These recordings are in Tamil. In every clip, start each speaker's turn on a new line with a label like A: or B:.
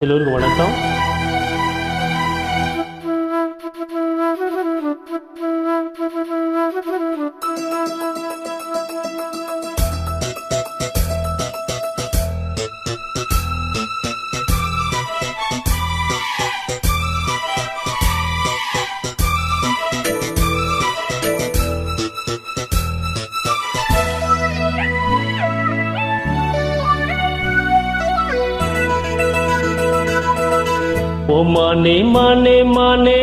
A: எல்லோருக்கும் வணக்கம். ஓ மானே மானே மானே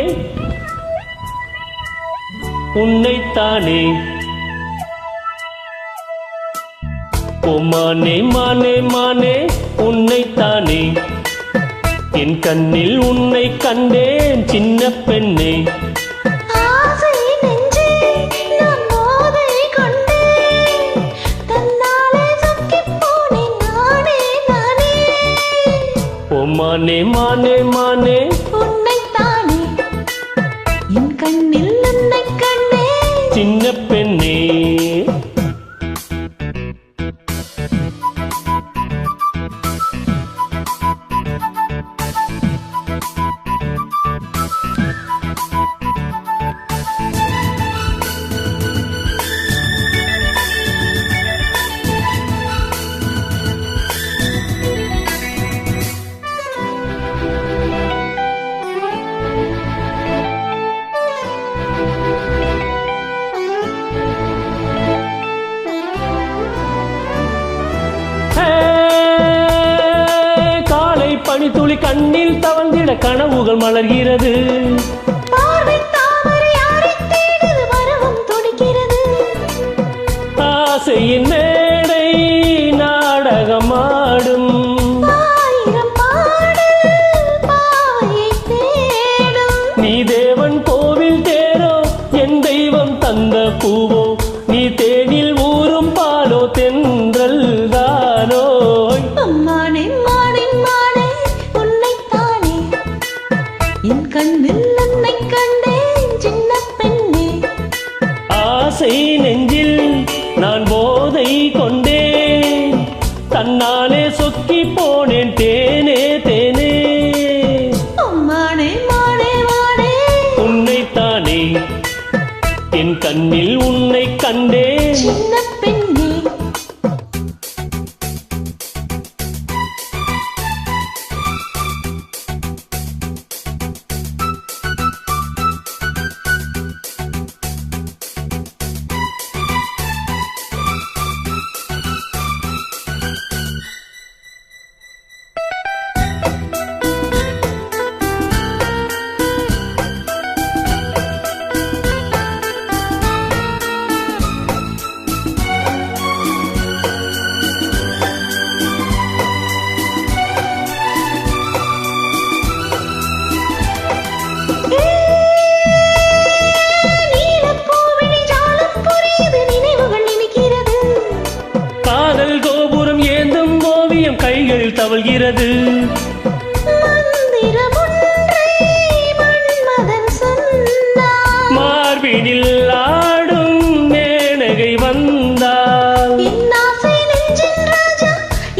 A: உன்னைத்தானே, ஓ மானே மானே மானே உன்னைத்தானே, என் கண்ணில் உன்னை கண்டேன் சின்ன பெண்ணே. ஓ மானே மானே மானே
B: உன்னைத்தானே, என் கண்ணில் உன்னை கண்டேன்
A: சின்ன பெண்ணே. பனித்துளி கண்ணில் தவழ்ந்திட கனவுகள் மலர்கிறது. ஆசையின் மேடை நாடகமாடும், நீ தேவன் கோவில் தேரோ என் தெய்வம் தந்த பூவோ, நீ தேனில் ஊறும் பாலோ தென்றல் தானோ.
B: என் கண்ணில் உன்னை கண்டேன் சின்ன பெண்ணே.
A: ஆசை நெஞ்சில் நான் போதை கொண்டேன், தன்னாலே சொக்கி போனேன் தேனே தேனே.
B: மானே மானே மானே
A: உன்னைத்தானே, என் கண்ணில் உன்னை கண்டேன்
B: சின்ன பெண்ணே.
A: கைகளில் தவழ்கிறது. மார்பினில் ஆடும் மேனகை வந்தால்,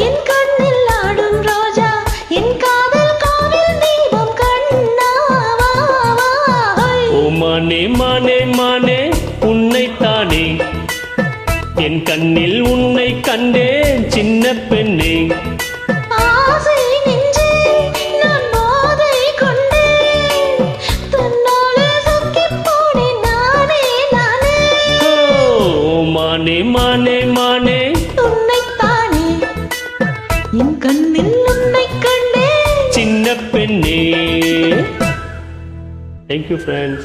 B: என் கண்ணில் ஆடும் ரோஜா, என் காதல் காவில் தீபம் கண்ணாவா.
A: ஓ மானே மானே மானே உன்னைத்தானே, என் கண்ணில் உன்னை கண்டேன் சின்ன பெண்ணே.
B: ஆசை நெஞ்சில் நான் போதை கொண்டேன், தன்னாலே சொக்கிப் போனேன் நானே நானே.
A: ஓ மானே மானே மானே
B: உன்னைத்தானே, என் கண்ணில் உன்னை கண்டேன்
A: சின்ன பெண்ணே. Thank you friends.